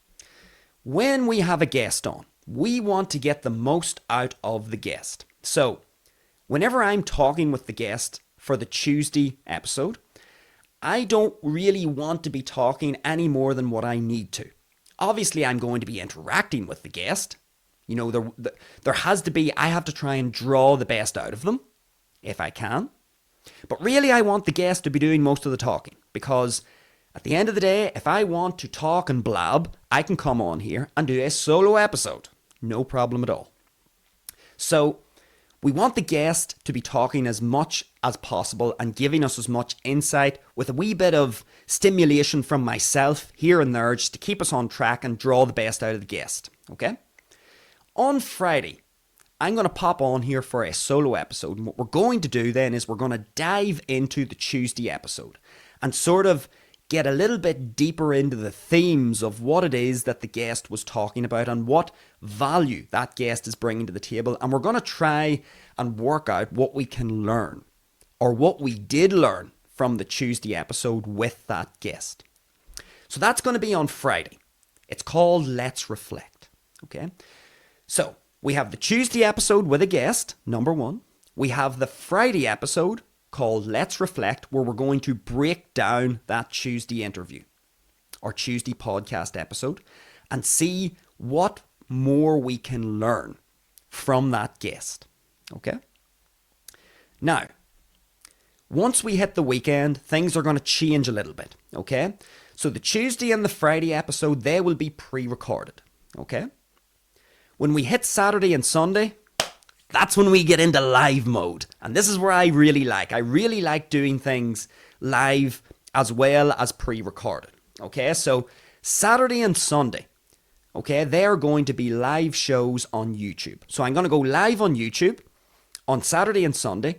Speaker 1: When we have a guest on, we want to get the most out of the guest. So, whenever I'm talking with the guest for the Tuesday episode, I don't really want to be talking any more than what I need to. Obviously, I'm going to be interacting with the guest. You know, there has to be, I have to try and draw the best out of them, if I can. But really, I want the guest to be doing most of the talking, because at the end of the day, if I want to talk and blab, I can come on here and do a solo episode. No problem at all. So we want the guest to be talking as much as possible and giving us as much insight, with a wee bit of stimulation from myself here and there, just to keep us on track and draw the best out of the guest. Okay? On Friday, I'm going to pop on here for a solo episode, and what we're going to do then is we're going to dive into the Tuesday episode and sort of get a little bit deeper into the themes of what it is that the guest was talking about and what value that guest is bringing to the table. And we're going to try and work out what we can learn, or what we did learn from the Tuesday episode with that guest. So that's going to be on Friday. It's called Let's Reflect. Okay? So we have the Tuesday episode with a guest, number one. We have the Friday episode called Let's Reflect, where we're going to break down that Tuesday interview or Tuesday podcast episode and see what more we can learn from that guest. Okay? Now, once we hit the weekend, things are going to change a little bit. Okay? So the Tuesday and the Friday episode, they will be pre-recorded. Okay? When we hit Saturday and Sunday, that's when we get into live mode. And this is where I really like doing things live as well as pre-recorded. Okay, so Saturday and Sunday, okay, they're going to be live shows on YouTube. So I'm going to go live on YouTube on Saturday and Sunday.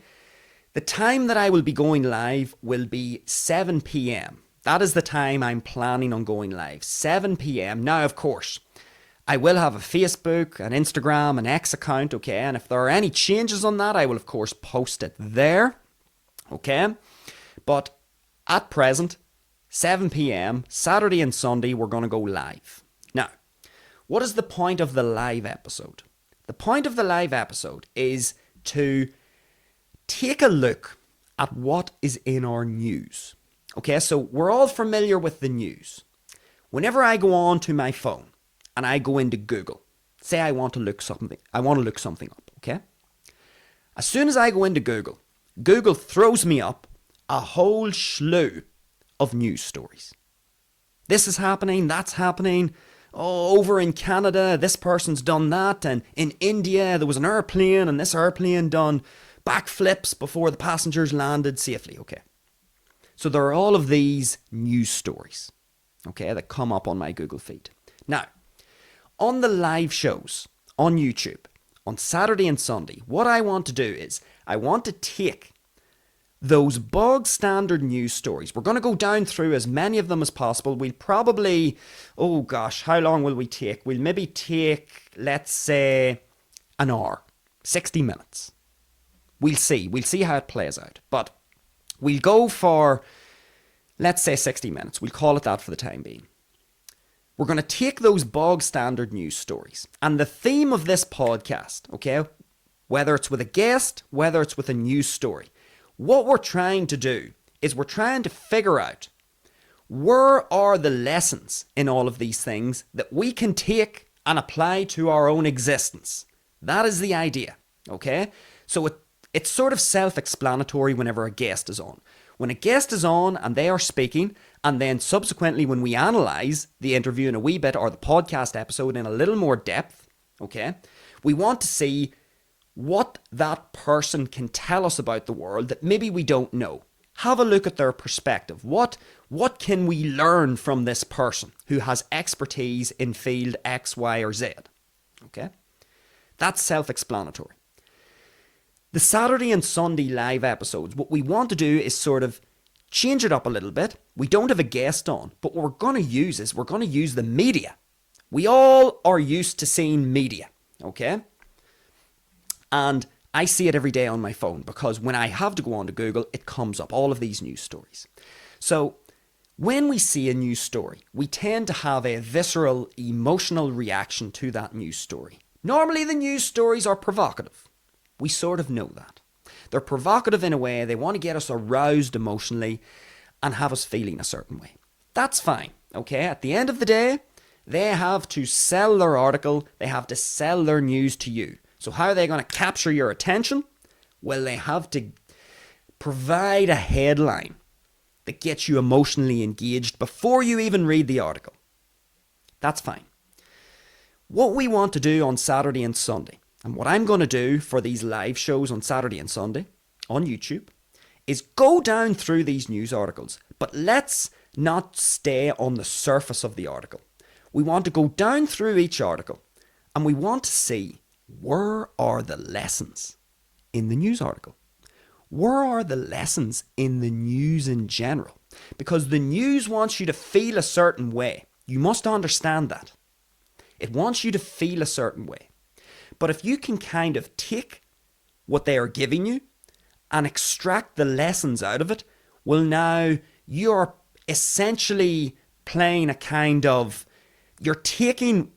Speaker 1: The time that I will be going live will be 7 p.m. That is the time I'm planning on going live, 7 p.m. Now, of course, I will have a Facebook, an Instagram, an X account, okay? And if there are any changes on that, I will, of course, post it there, okay? But at present, 7 p.m., Saturday and Sunday, we're going to go live. Now, what is the point of the live episode? The point of the live episode is to take a look at what is in our news, okay? So we're all familiar with the news. Whenever I go on to my phone, and I go into Google, say I want to look something up, okay? As soon as I go into Google, Google throws me up a whole slew of news stories. This is happening, that's happening. Oh, over in Canada, this person's done that, and in India, there was an airplane, and this airplane done backflips before the passengers landed safely, okay? So there are all of these news stories, okay, that come up on my Google feed. Now, on the live shows on YouTube on Saturday and Sunday, what I want to do is I want to take those bog standard news stories. We're going to go down through as many of them as possible. We'll probably, oh gosh, how long will we take? We'll maybe take, let's say, an hour, 60 minutes. We'll see how it plays out. But we'll go for, let's say, 60 minutes. We'll call it that for the time being. We're going to take those bog standard news stories. And the theme of this podcast, okay, whether it's with a guest, whether it's with a news story, what we're trying to do is we're trying to figure out where are the lessons in all of these things that we can take and apply to our own existence. That is the idea, okay? So it's sort of self-explanatory whenever a guest is on. When a guest is on and they are speaking, and then subsequently when we analyse the interview in a wee bit, or the podcast episode in a little more depth, okay, we want to see what that person can tell us about the world that maybe we don't know. Have a look at their perspective. What can we learn from this person who has expertise in field X, Y, or Z? Okay? That's self-explanatory. The Saturday and Sunday live episodes, what we want to do is sort of change it up a little bit. We don't have a guest on, but what we're going to use is we're going to use the media. We all are used to seeing media, okay? And I see it every day on my phone, because when I have to go on to Google, it comes up, all of these news stories. So when we see a news story, we tend to have a visceral, emotional reaction to that news story. Normally the news stories are provocative. We sort of know that. They're provocative in a way, they want to get us aroused emotionally and have us feeling a certain way. That's fine, okay? At the end of the day, They have to sell their article, they have to sell their news to you. So how are they going to capture your attention? Well, they have to provide a headline that gets you emotionally engaged before you even read the article. That's fine. What we want to do on Saturday and Sunday, and what I'm going to do for these live shows on Saturday and Sunday on YouTube, is go down through these news articles, but let's not stay on the surface of the article. We want to go down through each article and we want to see, where are the lessons in the news article? Where are the lessons in the news in general? Because the news wants you to feel a certain way. You must understand that. It wants you to feel a certain way. But if you can kind of take what they are giving you and extract the lessons out of it, well, now you're essentially playing a kind of, you're taking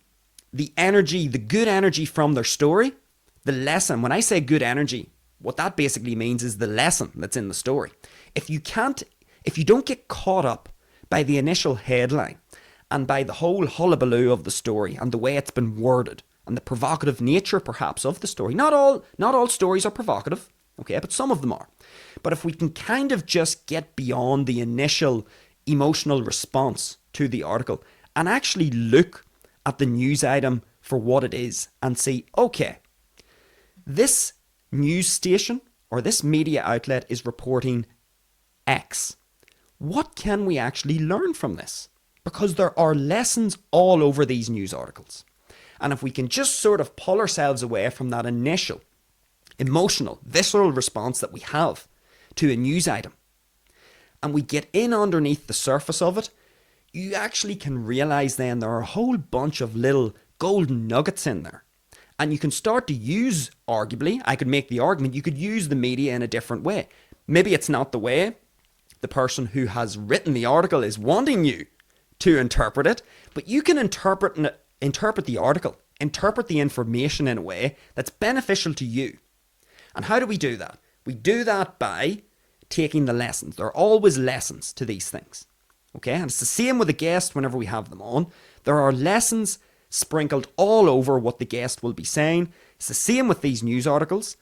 Speaker 1: the energy, the good energy from their story, the lesson. When I say good energy, what that basically means is the lesson that's in the story. If you don't get caught up by the initial headline and by the whole hullabaloo of the story and the way it's been worded and the provocative nature perhaps of the story, not all stories are provocative, okay, but some of them are. But if we can kind of just get beyond the initial emotional response to the article and actually look at the news item for what it is and see, okay, this news station or this media outlet is reporting X. What can we actually learn from this? Because there are lessons all over these news articles. And if we can just sort of pull ourselves away from that initial emotional, visceral response that we have to a news item, and we get in underneath the surface of it, you actually can realize then there are a whole bunch of little golden nuggets in there. And you can start to use, arguably, I could make the argument, you could use the media in a different way. Maybe it's not the way the person who has written the article is wanting you to interpret it, but you can interpret the article, interpret the information in a way that's beneficial to you. And how do we do that? We do that by taking the lessons. There are always lessons to these things. Okay, and it's the same with a guest whenever we have them on. There are lessons sprinkled all over what the guest will be saying. It's the same with these news articles.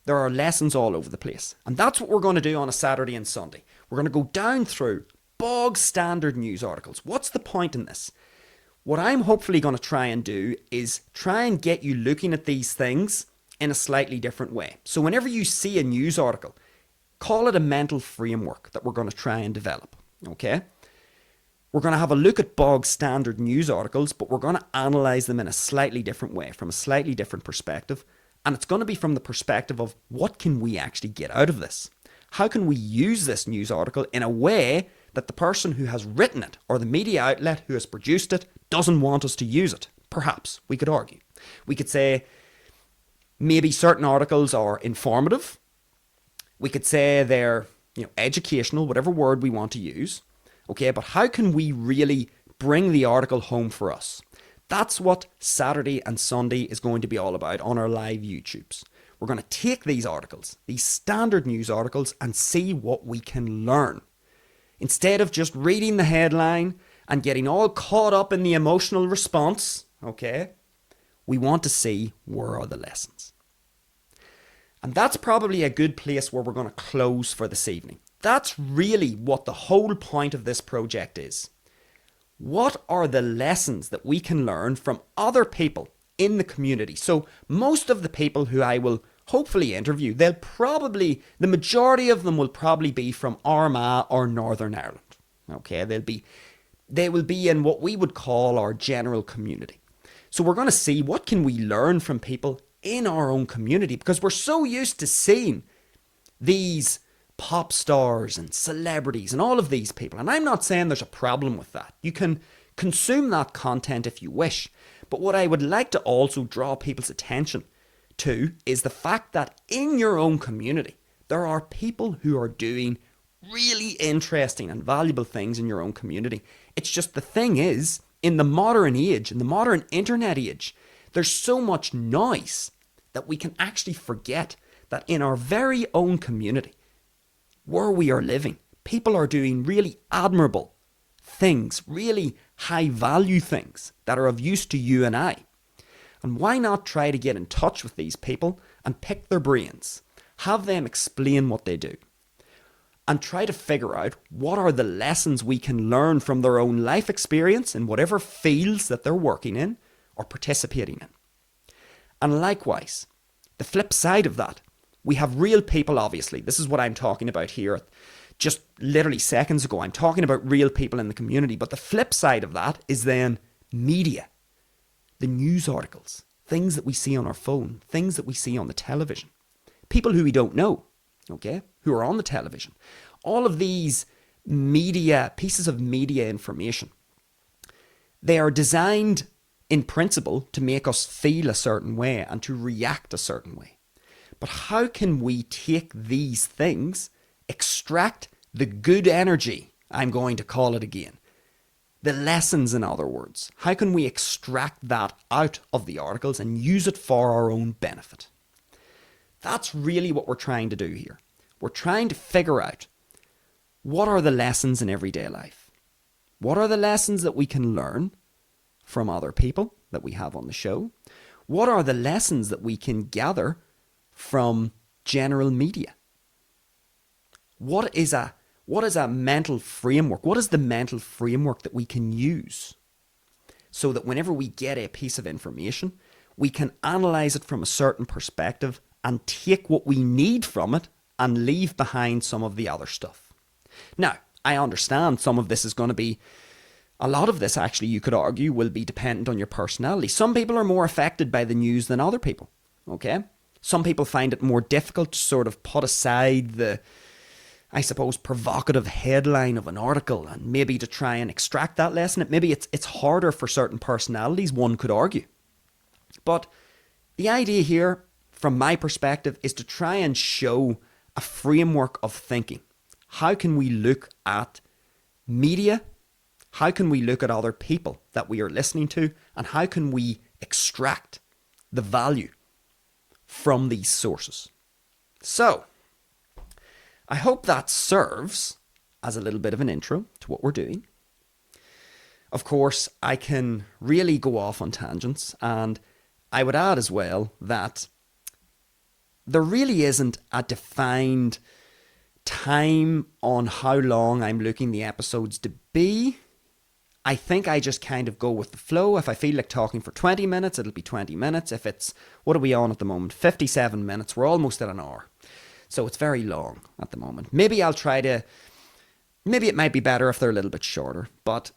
Speaker 1: There are lessons all over the place. And that's what we're going to do on a Saturday and Sunday. We're going to go down through bog standard news articles. What's the point in this? What I'm hopefully going to try and do is try and get you looking at these things in a slightly different way. So whenever you see a news article, call it a mental framework that we're going to try and develop. Okay? We're going to have a look at bog standard news articles, but we're going to analyse them in a slightly different way, from a slightly different perspective. And it's going to be from the perspective of, what can we actually get out of this? How can we use this news article in a way that the person who has written it, or the media outlet who has produced it, doesn't want us to use it? Perhaps, we could argue. We could say maybe certain articles are informative. We could say they're, educational, whatever word we want to use. Okay, but how can we really bring the article home for us? That's what Saturday and Sunday is going to be all about on our live YouTubes. We're going to take these articles, these standard news articles, and see what we can learn. Instead of just reading the headline and getting all caught up in the emotional response, okay, we want to see, where are the lessons? And that's probably a good place where we're going to close for this evening. That's really what the whole point of this project is. What are the lessons that we can learn from other people in the community? So most of the people who I will hopefully interview, the majority of them will probably be from Armagh or Northern Ireland. Okay, they will be in what we would call our general community. So we're going to see, what can we learn from people in our own community? Because we're so used to seeing these pop stars and celebrities and all of these people. And I'm not saying there's a problem with that. You can consume that content if you wish. But what I would like to also draw people's attention to is the fact that in your own community, there are people who are doing really interesting and valuable things in your own community. It's just, the thing is, in the modern age, in the modern internet age, there's so much noise that we can actually forget that in our very own community, where we are living, people are doing really admirable things, really high value things that are of use to you and I. And why not try to get in touch with these people and pick their brains, have them explain what they do, and try to figure out what are the lessons we can learn from their own life experience in whatever fields that they're working in or participating in. And likewise, the flip side of that, we have real people, obviously. This is what I'm talking about here. Just literally seconds ago, I'm talking about real people in the community. But the flip side of that is then media, the news articles, things that we see on our phone, things that we see on the television, people who we don't know, okay, who are on the television. All of these media, pieces of media information, they are designed in principle to make us feel a certain way and to react a certain way. But how can we take these things, extract the good energy, I'm going to call it again, the lessons, in other words, how can we extract that out of the articles and use it for our own benefit? That's really what we're trying to do here. We're trying to figure out what are the lessons in everyday life? What are the lessons that we can learn from other people that we have on the show? What are the lessons that we can gather from general media? What is a mental framework? What is the mental framework that we can use so that whenever we get a piece of information, we can analyze it from a certain perspective and take what we need from it and leave behind some of the other stuff? Now, I understand some of this is going to be, a lot of this actually, you could argue, will be dependent on your personality. Some people are more affected by the news than other people, okay? Some people find it more difficult to sort of put aside the, I suppose, provocative headline of an article and maybe to try and extract that lesson. Maybe it's harder for certain personalities, one could argue. But the idea here, from my perspective, is to try and show a framework of thinking. How can we look at media? How can we look at other people that we are listening to? And how can we extract the value from these sources? So, I hope that serves as a little bit of an intro to what we're doing. Of course, I can really go off on tangents, and I would add as well that there really isn't a defined time on how long I'm looking the episodes to be. I think I just kind of go with the flow. If I feel like talking for 20 minutes, it'll be 20 minutes. If it's, what are we on at the moment? 57 minutes. We're almost at an hour. So it's very long at the moment. Maybe it might be better if they're a little bit shorter, but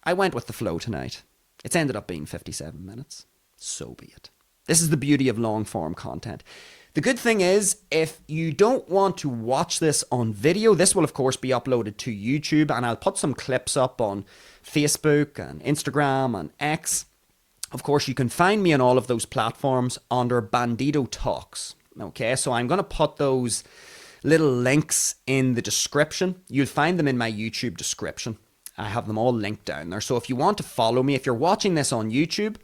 Speaker 1: I went with the flow tonight. It's ended up being 57 minutes. So be it. This is the beauty of long form content. The good thing is, if you don't want to watch this on video, this will of course be uploaded to YouTube, and I'll put some clips up on Facebook and Instagram and X. Of course, you can find me on all of those platforms under Bandido Talks. Okay, so I'm going to put those little links in the description. You'll find them in my YouTube description. I have them all linked down there. So if you want to follow me, if you're watching this on YouTube,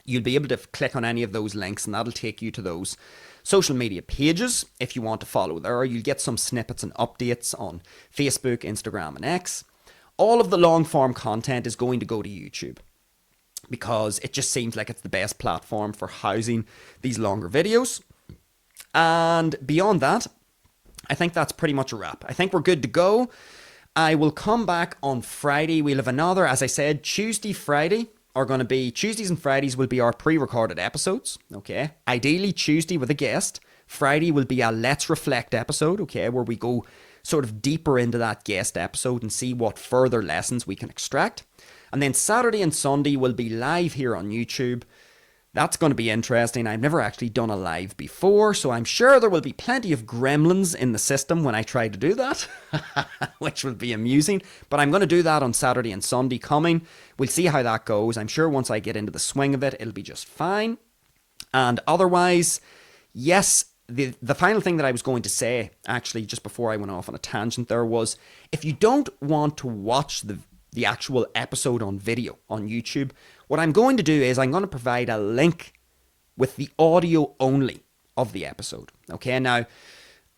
Speaker 1: you'll be able to click on any of those links and that'll take you to those social media pages. If you want to follow there, you'll get some snippets and updates on Facebook, Instagram and X. All of the long form content is going to go to YouTube because it just seems like it's the best platform for housing these longer videos. And beyond that, I think that's pretty much a wrap. I think we're good to go. I will come back on Friday. We'll have another, as I said, Tuesdays and Fridays will be our pre-recorded episodes, okay? Ideally Tuesday with a guest. Friday will be a Let's Reflect episode, okay, where we go sort of deeper into that guest episode and see what further lessons we can extract. And then Saturday and Sunday will be live here on YouTube. That's going to be interesting. I've never actually done a live before, so I'm sure there will be plenty of gremlins in the system when I try to do that, which will be amusing. But I'm going to do that on Saturday and Sunday coming. We'll see how that goes. I'm sure once I get into the swing of it, it'll be just fine. And otherwise, yes, the final thing that I was going to say, actually, just before I went off on a tangent there, was if you don't want to watch the actual episode on video on YouTube, what I'm going to do is I'm going to provide a link with the audio only of the episode. Okay, now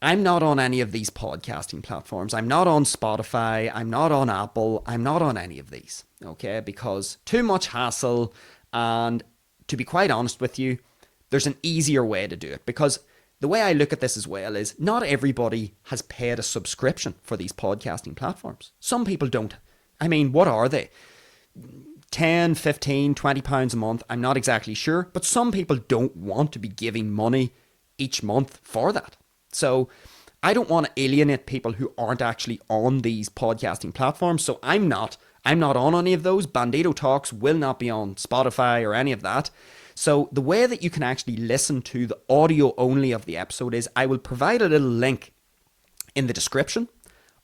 Speaker 1: I'm not on any of these podcasting platforms. I'm not on Spotify. I'm not on Apple. I'm not on any of these, okay? Because too much hassle. And to be quite honest with you, there's an easier way to do it. Because the way I look at this as well is not everybody has paid a subscription for these podcasting platforms. Some people don't. I mean, what are they? 10, 15, 20 pounds a month. I'm not exactly sure. But some people don't want to be giving money each month for that. So I don't want to alienate people who aren't actually on these podcasting platforms. So I'm not on any of those. Bandido Talks will not be on Spotify or any of that. So the way that you can actually listen to the audio only of the episode is I will provide a little link in the description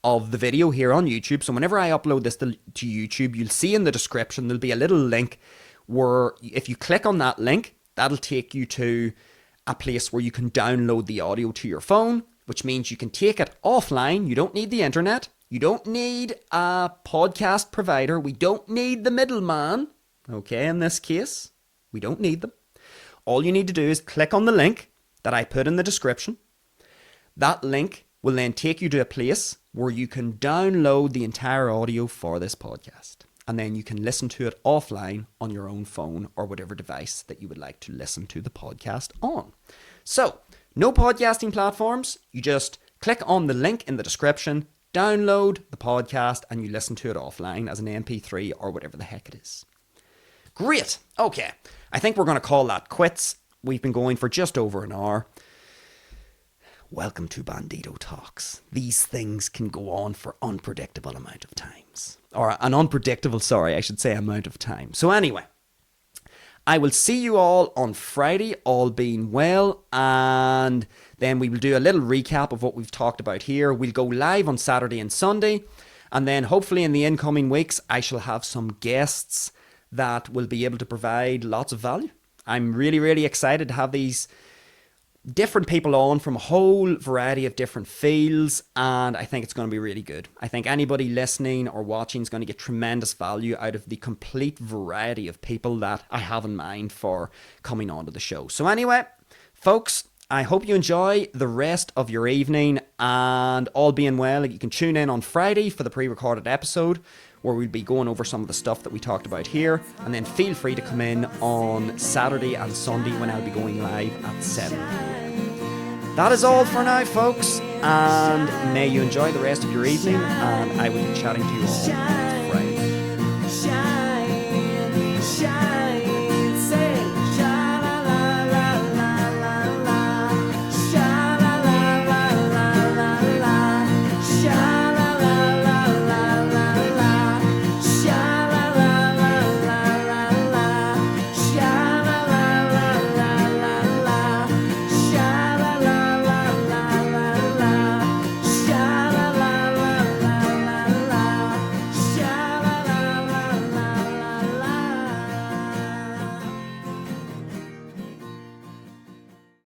Speaker 1: of the video here on YouTube. So whenever I upload this to YouTube, you'll see in the description there'll be a little link where if you click on that link, that'll take you to a place where you can download the audio to your phone, which means you can take it offline. You don't need the internet. You don't need a podcast provider. We don't need the middleman. Okay, in this case, we don't need them. All you need to do is click on the link that I put in the description. That link will then take you to a place where you can download the entire audio for this podcast. And then you can listen to it offline on your own phone or whatever device that you would like to listen to the podcast on. So, no podcasting platforms. You just click on the link in the description, download the podcast, and you listen to it offline as an MP3 or whatever the heck it is. Great. Okay. I think we're going to call that quits. We've been going for just over an hour. Welcome to Bandido Talks. These things can go on for unpredictable amount of times. Or an unpredictable, amount of time. So anyway, I will see you all on Friday, all being well, and then we will do a little recap of what we've talked about here. We'll go live on Saturday and Sunday, and then hopefully in the incoming weeks, I shall have some guests that will be able to provide lots of value. I'm really, really excited to have these different people on from a whole variety of different fields, and I think it's going to be really good. I think anybody listening or watching is going to get tremendous value out of the complete variety of people that I have in mind for coming onto the show. So anyway, folks, I hope you enjoy the rest of your evening, and all being well, you can tune in on Friday for the pre-recorded episode where we'll be going over some of the stuff that we talked about here, and then feel free to come in on Saturday and Sunday when I'll be going live at 7. That is all for now, folks, and may you enjoy the rest of your evening, and I will be chatting to you all next Friday.